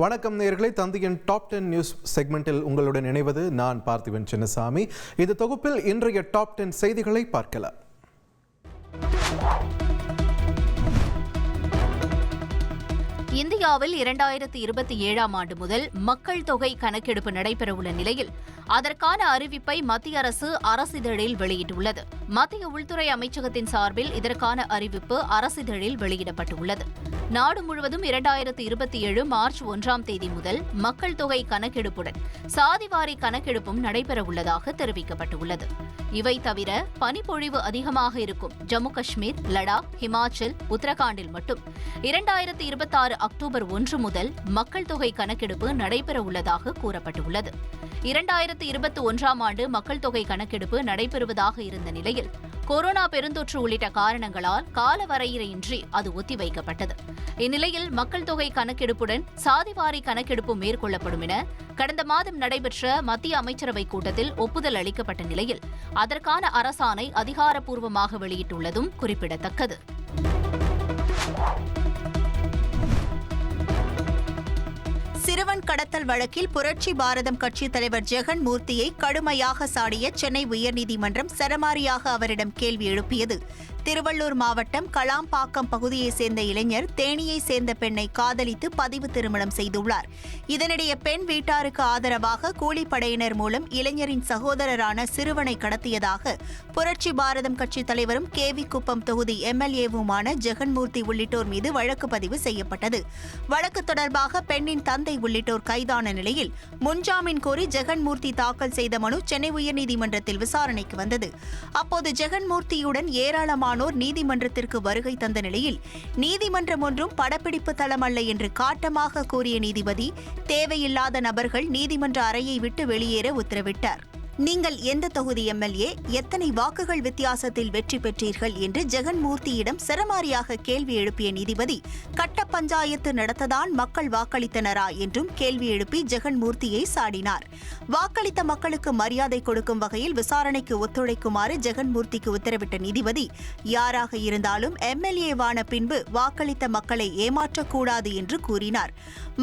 வணக்கம் நேயர்களே, தந்தையின் டாப் 10 நியூஸ் செக்மெண்டில் உங்களுடன் இணைவது நான் பார்த்திபன் சின்னசாமி. இது தொகுப்பில் இன்றைய டாப் 10 செய்திகளை பார்க்கலாம். இந்தியாவில் 2027ஆம் ஆண்டு முதல் மக்கள் தொகை கணக்கெடுப்பு நடைபெறவுள்ள நிலையில் அதற்கான அறிவிப்பை மத்திய அரசு அரசிதழில் வெளியிட்டுள்ளது. மத்திய உள்துறை அமைச்சகத்தின் சார்பில் இதற்கான அறிவிப்பு அரசிதழில் வெளியிடப்பட்டுள்ளது. நாடு முழுவதும் 2027 மார்ச் 1ஆம் தேதி முதல் மக்கள் தொகை கணக்கெடுப்புடன் சாதிவாரி கணக்கெடுப்பும் நடைபெறவுள்ளதாக தெரிவிக்கப்பட்டுள்ளது. இவை தவிர பனிப்பொழிவு அதிகமாக இருக்கும் ஜம்மு காஷ்மீர், லடாக், ஹிமாச்சல், உத்தரகாண்டில் மட்டும் 2026 அக்டோபர் 1 முதல் மக்கள் தொகை கணக்கெடுப்பு நடைபெறவுள்ளதாக கூறப்பட்டுள்ளது. 2021ஆம் ஆண்டு மக்கள் தொகை கணக்கெடுப்பு நடைபெறுவதாக இருந்த நிலையில் கொரோனா பெருந்தொற்று உள்ளிட்ட காரணங்களால் காலவரையின்றி அது ஒத்திவைக்கப்பட்டது. இந்நிலையில் மக்கள் தொகை கணக்கெடுப்புடன் சாதிவாரி கணக்கெடுப்பு மேற்கொள்ளப்படும் என கடந்த மாதம் நடைபெற்ற மத்திய அமைச்சரவைக் கூட்டத்தில் ஒப்புதல் அளிக்கப்பட்ட நிலையில் அதற்கான அரசாணை அதிகாரப்பூர்வமாக வெளியிட்டுள்ளதும் குறிப்பிடத்தக்கது. சிறுவன் கடத்தல் வழக்கில் புரட்சி பாரதம் கட்சித் தலைவர் ஜெகன் மூர்த்தியை கடுமையாக சாடிய சென்னை உயர்நீதிமன்றம் சரமாரியாக அவரிடம் கேள்வி எழுப்பியது. திருவள்ளூர் மாவட்டம் கலாம்பாக்கம் பகுதியைச் சேர்ந்த இளைஞர் தேனியைச் சேர்ந்த பெண்ணை காதலித்து பதிவு திருமணம் செய்துள்ளார். இதனிடையே பெண் வீட்டாருக்கு ஆதரவாக கூலிப்படையினர் மூலம் இளைஞரின் சகோதரரான சிறுவனை கடத்தியதாக புரட்சி பாரதம் கட்சித் தலைவரும் கேவி குப்பம் தொகுதி எம்எல்ஏவுமான ஜெகன்மூர்த்தி உள்ளிட்டோர் மீது வழக்கு பதிவு செய்யப்பட்டது. வழக்கு தொடர்பாக பெண்ணின் தந்தை உள்ளிட்டோர் கைதான நிலையில் முன்ஜாமீன் கோரி ஜெகன்மூர்த்தி தாக்கல் செய்த மனு சென்னை உயர்நீதிமன்றத்தில் விசாரணைக்கு வந்தது. அப்போது ஜெகன்மூர்த்தியுடன் ஏராளமான நீதிமன்றத்திற்கு வருகை தந்த நிலையில் நீதிமன்றம் ஒன்றும் படப்பிடிப்பு தளம் அல்ல என்று காட்டமாக கூறிய நீதிபதி தேவையில்லாத நபர்கள் நீதிமன்ற அறையை விட்டு வெளியேற உத்தரவிட்டார். நீங்கள் எந்த தொகுதி எம்எல்ஏ, எத்தனை வாக்குகள் வித்தியாசத்தில் வெற்றி பெற்றீர்கள் என்று ஜெகன்மூர்த்தியிடம் சரமாரியாக கேள்வி எழுப்பிய நீதிபதி கட்ட பஞ்சாயத்து நடத்ததான் மக்கள் வாக்களித்தனரா என்றும் கேள்வி எழுப்பி ஜெகன்மூர்த்தியை சாடினார். வாக்களித்த மக்களுக்கு மரியாதை கொடுக்கும் வகையில் விசாரணைக்கு ஒத்துழைக்குமாறு ஜெகன்மூர்த்திக்கு உத்தரவிட்ட நீதிபதி யாராக இருந்தாலும் எம்எல்ஏவான பின்பு வாக்களித்த மக்களை ஏமாற்றக்கூடாது என்று கூறினார்.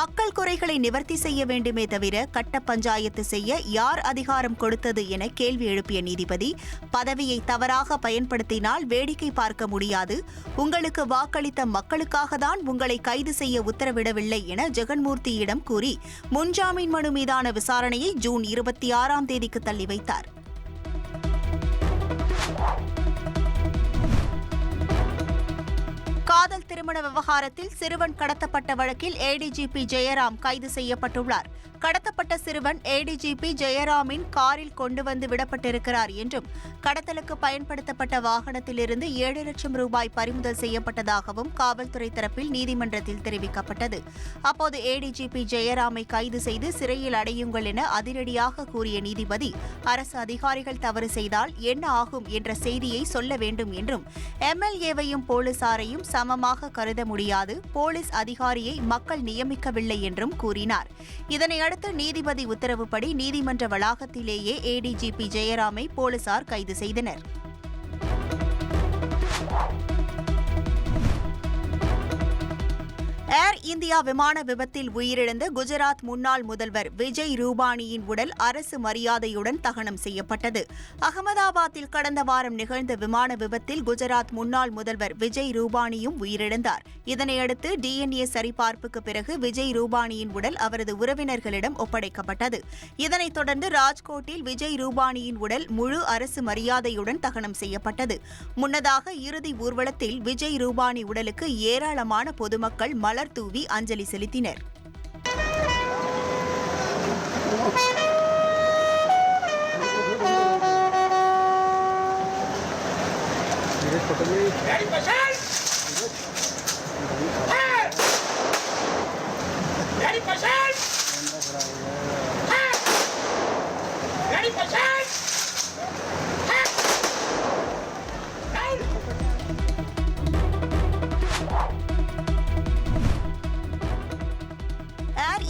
மக்கள் குறைகளை நிவர்த்தி செய்ய வேண்டுமே தவிர கட்ட பஞ்சாயத்து செய்ய யார் அதிகாரம் கொடுத்தது என கேள்வி எழுப்பிய நீதிபதி பதவியை தவறாக பயன்படுத்தினால் வேடிக்கை பார்க்க முடியாது, உங்களுக்கு வாக்களித்த மக்களுக்காக தான் உங்களை கைது செய்ய உத்தரவிடவில்லை என ஜெகன்மூர்த்தியிடம் கூறி முன்ஜாமீன் மனு மீதான விசாரணையை ஜூன் 26ஆம் தேதிக்கு தள்ளி வைத்தார். காதல் திருமண விவகாரத்தில் சிறுவன் கடத்தப்பட்ட வழக்கில் ஏடிஜிபி ஜெயராம் கைது செய்யப்பட்டுள்ளார். கடத்தப்பட்ட சிறுவன் ஏடிஜிபி ஜெயராமின் காரில் கொண்டு வந்து விடப்பட்டிருக்கிறார் என்றும் கடத்தலுக்கு பயன்படுத்தப்பட்ட வாகனத்திலிருந்து 7 லட்சம் ரூபாய் பறிமுதல் செய்யப்பட்டதாகவும் காவல்துறை தரப்பில் நீதிமன்றத்தில் தெரிவிக்கப்பட்டது. அப்போது ஏடிஜிபி ஜெயராமை கைது செய்து சிறையில் அடையுங்கள் என அதிரடியாக கூறிய நீதிபதி அரசு அதிகாரிகள் தவறு செய்தால் என்ன ஆகும் என்ற செய்தியை சொல்ல வேண்டும் என்றும் எம்எல்ஏவையும் போலீசாரையும் சமமாக கருத முடியாது, போலீஸ் அதிகாரியை மக்கள் நியமிக்கவில்லை என்றும் கூறினார். இதனையடுத்து நீதிபதி உத்தரவுப்படி நீதிமன்ற வளாகத்திலேயே ஏடிஜிபி ஜெயராமை போலீசார் கைது செய்தனர். ஏர் இந்தியா விமான விபத்தில் உயிரிழந்த குஜராத் முன்னாள் முதல்வர் விஜய் ரூபானியின் உடல் அரசு மரியாதையுடன் தகனம் செய்யப்பட்டது. அகமதாபாத்தில் கடந்த வாரம் நிகழ்ந்த விமான விபத்தில் குஜராத் முன்னாள் முதல்வர் விஜய் ரூபானியும் உயிரிழந்தார். இதனையடுத்து டிஎன்ஏ சரிபார்ப்புக்கு பிறகு விஜய் ரூபானியின் உடல் அவரது உறவினர்களிடம் ஒப்படைக்கப்பட்டது. இதனைத் தொடர்ந்து ராஜ்கோட்டில் விஜய் ரூபானியின் உடல் முழு அரசு மரியாதையுடன் தகனம் செய்யப்பட்டது. முன்னதாக இறுதி ஊர்வலத்தில் விஜய் ரூபானி உடலுக்கு ஏராளமான பொதுமக்கள் மலர் தூவி அஞ்சலி செலுத்தினர்.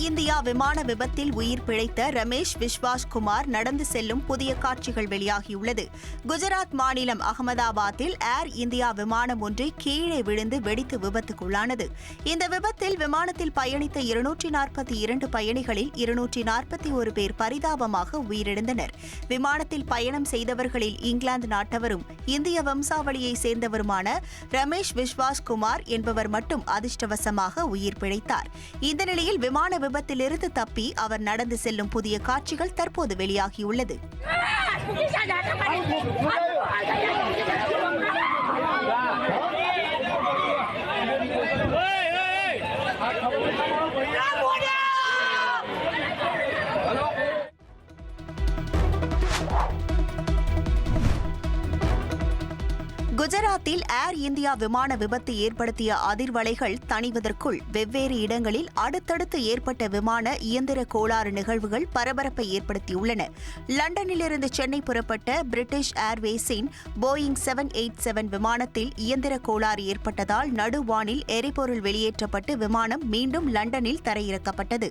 இந்தியா விமான விபத்தில் உயிர் பிழைத்த ரமேஷ் விஸ்வாஸ் குமார் நடந்து செல்லும் புதிய காட்சிகள் வெளியாகியுள்ளது. குஜராத் மாநிலம் அகமதாபாத்தில் ஏர் இந்தியா விமானம் ஒன்று கீழே விழுந்து வெடித்து விபத்துக்குள்ளானது. இந்த விபத்தில் விமானத்தில் பயணித்த 242 பயணிகளில் 241 பேர் பரிதாபமாக உயிரிழந்தனர். விமானத்தில் பயணம் செய்தவர்களில் இங்கிலாந்து நாட்டவரும் இந்திய வம்சாவளியை சேர்ந்தவருமான ரமேஷ் விஸ்வாஸ் குமார் என்பவர் மட்டும் அதிர்ஷ்டவசமாக உயிர் பிழைத்தார். இந்த நிலையில் விமான விபத்திலிருந்து தப்பி அவர் நடந்து செல்லும் புதிய காட்சிகள் தற்போது வெளியாகியுள்ளது. குஜராத்தில் ஏர் இந்தியா விமான விபத்து ஏற்படுத்திய அதிர்வலைகள் தணிவதற்குள் வெவ்வேறு இடங்களில் அடுத்தடுத்து ஏற்பட்ட விமான இயந்திர கோளாறு நிகழ்வுகள் பரபரப்பை ஏற்படுத்தியுள்ளன. லண்டனிலிருந்து சென்னை புறப்பட்ட பிரிட்டிஷ் ஏர்வேஸின் போயிங் 787 விமானத்தில் இயந்திர கோளாறு ஏற்பட்டதால் நடுவானில் எரிபொருள் வெளியேற்றப்பட்டு விமானம் மீண்டும் லண்டனில் தரையிறக்கப்பட்டது.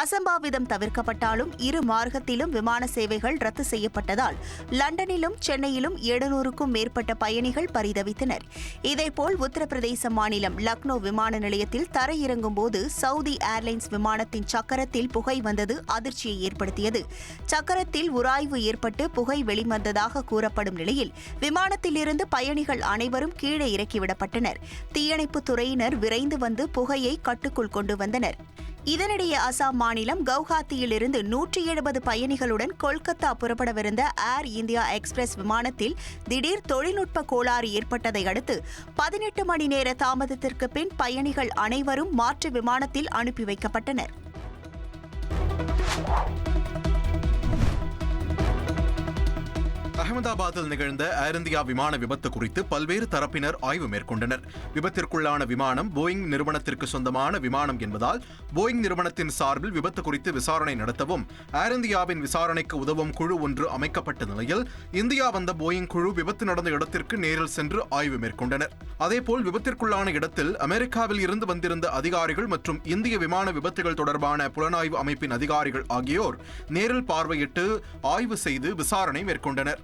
அசம்பாவிதம் தவிர்க்கப்பட்டாலும் இரு மார்க்கத்திலும் விமான சேவைகள் ரத்து செய்யப்பட்டதால் லண்டனிலும் சென்னையிலும் 700க்கும் மேற்பட்ட பயணிகள் பரிதவித்தனர். இதேபோல் உத்தரப்பிரதேச மாநிலம் லக்னோ விமான நிலையத்தில் தரையிறங்கும் போது சவுதி ஏர்லைன்ஸ் விமானத்தின் சக்கரத்தில் புகை வந்தது அதிர்ச்சியை ஏற்படுத்தியது. சக்கரத்தில் உராய்வு ஏற்பட்டு புகை வெளிவந்ததாக கூறப்படும் நிலையில் விமானத்திலிருந்து பயணிகள் அனைவரும் கீழே இறக்கிவிடப்பட்டனர். தீயணைப்புத் துறையினர் விரைந்து வந்து புகையை கட்டுக்குள் கொண்டு வந்தனர். இதனிடையே அசாம் மாநிலம் கவுஹாத்தியிலிருந்து 170 பயணிகளுடன் கொல்கத்தா புறப்படவிருந்த ஏர் இந்தியா எக்ஸ்பிரஸ் விமானத்தில் திடீர் தொழில்நுட்ப கோளாறு ஏற்பட்டதை அடுத்து 18 மணி நேர தாமதத்திற்கு பின் பயணிகள் அனைவரும் மாற்று விமானத்தில் அனுப்பி வைக்கப்பட்டனர். அகமதாபாத்தில் நிகழ்ந்த ஏர் இந்தியா விமான விபத்து குறித்து பல்வேறு தரப்பினர் ஆய்வு மேற்கொண்டனர். விபத்திற்குள்ளான விமானம் போயிங் நிறுவனத்திற்கு சொந்தமான விமானம் என்பதால் போயிங் நிறுவனத்தின் சார்பில் விபத்து குறித்து விசாரணை நடத்தவும் ஏர் இந்தியாவின் விசாரணைக்கு உதவும் குழு ஒன்று அமைக்கப்பட்ட நிலையில் இந்தியா வந்த போயிங் குழு விபத்து நடந்த இடத்திற்கு நேரில் சென்று ஆய்வு மேற்கொண்டனர். அதேபோல் விபத்திற்குள்ளான இடத்தில் அமெரிக்காவில் இருந்து வந்திருந்த அதிகாரிகள் மற்றும் இந்திய விமான விபத்துகள் தொடர்பான புலனாய்வு அமைப்பின் அதிகாரிகள் ஆகியோர் நேரில் பார்வையிட்டு ஆய்வு செய்து விசாரணை மேற்கொண்டனர்.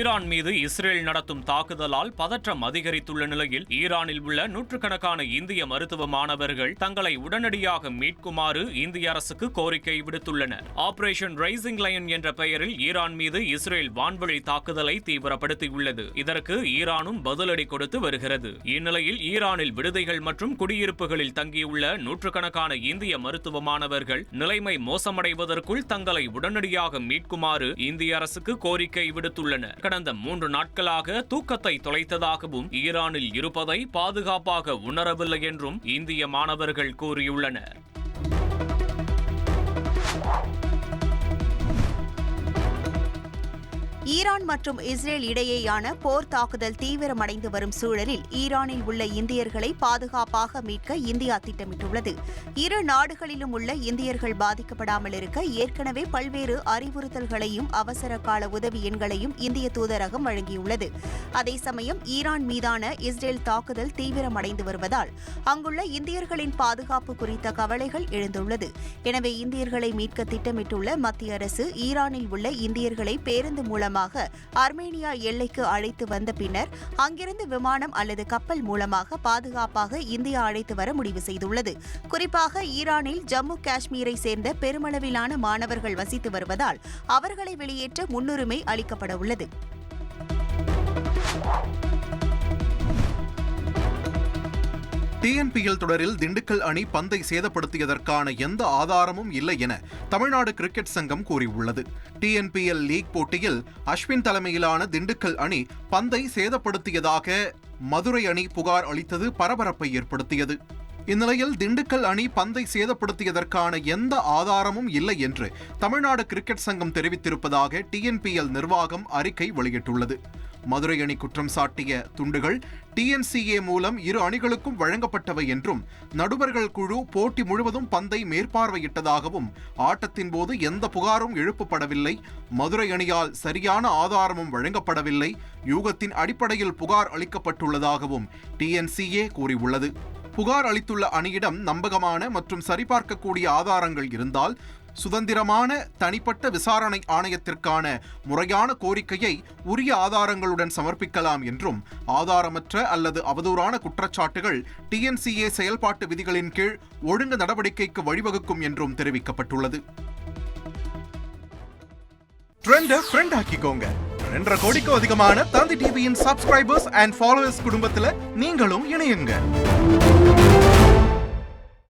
ஈரான் மீது இஸ்ரேல் நடத்தும் தாக்குதலால் பதற்றம் அதிகரித்துள்ள நிலையில் ஈரானில் உள்ள நூற்றுக்கணக்கான இந்திய மருத்துவ மாணவர்கள் தங்களை உடனடியாக மீட்குமாறு இந்திய அரசுக்கு கோரிக்கை விடுத்துள்ளனர். ஆபரேஷன் ரைசிங் லயன் என்ற பெயரில் ஈரான் மீது இஸ்ரேல் வான்வழி தாக்குதலை தீவிரப்படுத்தியுள்ளது. இதற்கு ஈரானும் பதிலடி கொடுத்து வருகிறது. இந்நிலையில் ஈரானில் விடுதிகள் மற்றும் குடியிருப்புகளில் தங்கியுள்ள நூற்றுக்கணக்கான இந்திய மருத்துவ மாணவர்கள் நிலைமை மோசமடைவதற்குள் தங்களை உடனடியாக மீட்குமாறு இந்திய அரசுக்கு கோரிக்கை விடுத்துள்ளனர். கடந்த 3 நாட்களாக தூக்கத்தை தொலைத்ததாகவும் ஈரானில் இருப்பதை பாதுகாப்பாக உணரவில்லை என்றும் இந்திய மாணவர்கள் கூறியுள்ளனர். ஈரான் மற்றும் இஸ்ரேல் இடையேயான போர் தாக்குதல் தீவிரமடைந்து வரும் சூழலில் ஈரானில் உள்ள இந்தியர்களை பாதுகாப்பாக மீட்க இந்தியா திட்டமிட்டுள்ளது. இரு நாடுகளிலும் உள்ள இந்தியர்கள் பாதிக்கப்படாமல் இருக்க ஏற்கனவே பல்வேறு அறிவுறுத்தல்களையும் அவசர கால உதவி எண்களையும் இந்திய தூதரகம் வழங்கியுள்ளது. அதே சமயம் ஈரான் மீதான இஸ்ரேல் தாக்குதல் தீவிரமடைந்து வருவதால் அங்குள்ள இந்தியர்களின் பாதுகாப்பு குறித்த கவலைகள் எழுந்துள்ளது. எனவே இந்தியர்களை மீட்க திட்டமிட்டுள்ள மத்திய அரசு ஈரானில் உள்ள இந்தியர்களை பேருந்து மூலமாக ஆர்மேனியா எல்லைக்கு அழைத்து வந்த பின்னர் அங்கிருந்து விமானம் அல்லது கப்பல் மூலமாக பாதுகாப்பாக இந்தியா அழைத்து வர முடிவு செய்துள்ளது. குறிப்பாக ஈரானில் ஜம்மு காஷ்மீரை சேர்ந்த பெருமளவிலான மாணவர்கள் வசித்து வருவதால் அவர்களை வெளியேற்ற முன்னுரிமை அளிக்கப்பட உள்ளது. TNPL தொடரில் திண்டுக்கல் அணி பந்தை சேதப்படுத்தியதற்கான எந்த ஆதாரமும் இல்லை என தமிழ்நாடு கிரிக்கெட் சங்கம் கூறியுள்ளது. TNPL லீக் போட்டியில் அஸ்வின் தலைமையிலான திண்டுக்கல் அணி பந்தை சேதப்படுத்தியதாக மதுரை அணி புகார் அளித்தது பரபரப்பை ஏற்படுத்தியது. இந்நிலையில் திண்டுக்கல் அணி பந்தை சேதப்படுத்தியதற்கான எந்த ஆதாரமும் இல்லை என்று தமிழ்நாடு கிரிக்கெட் சங்கம் தெரிவித்திருப்பதாக TNPL நிர்வாகம் அறிக்கை வெளியிட்டுள்ளது. மதுரை அணி குற்றம் சாட்டிய துண்டுகள் டிஎன்சிஏ மூலம் இரு அணிகளுக்கும் வழங்கப்பட்டவை என்றும் நடுவர்கள் குழு போட்டி முழுவதும் பந்தை மேற்பார்வையிட்டதாகவும் ஆட்டத்தின் போது எந்த புகாரும் எழுப்பப்படவில்லை, மதுரை அணியால் சரியான ஆதாரமும் வழங்கப்படவில்லை, யூகத்தின் அடிப்படையில் புகார் அளிக்கப்பட்டுள்ளதாகவும் டிஎன்சிஏ கூறியுள்ளது. புகார் அளித்துள்ள அணியிடம் நம்பகமான மற்றும் சரிபார்க்கக்கூடிய ஆதாரங்கள் இருந்தால் சுதந்திரமான தனிப்பட்ட விசாரணை ஆணையத்திற்கான முறையான கோரிக்கையை உரிய ஆதாரங்களுடன் சமர்ப்பிக்கலாம் என்றும் ஆதாரமற்ற அல்லது அவதூறான குற்றச்சாட்டுகள் டிஎன்சிஏ செயல்பாட்டு விதிகளின் கீழ் ஒழுங்கு நடவடிக்கைக்கு வழிவகுக்கும் என்றும் தெரிவிக்கப்பட்டுள்ளது. ட்ரெண்ட ஃப்ரெண்ட் ஆக்கிக்கோங்க. 2.5 கோடிக்கும் அதிகமான தந்தி டிவியின் சப்ஸ்கிரைபர்ஸ் அண்ட் ஃபாலோவர்ஸ் குடும்பத்துல நீங்களும் இணையுங்க.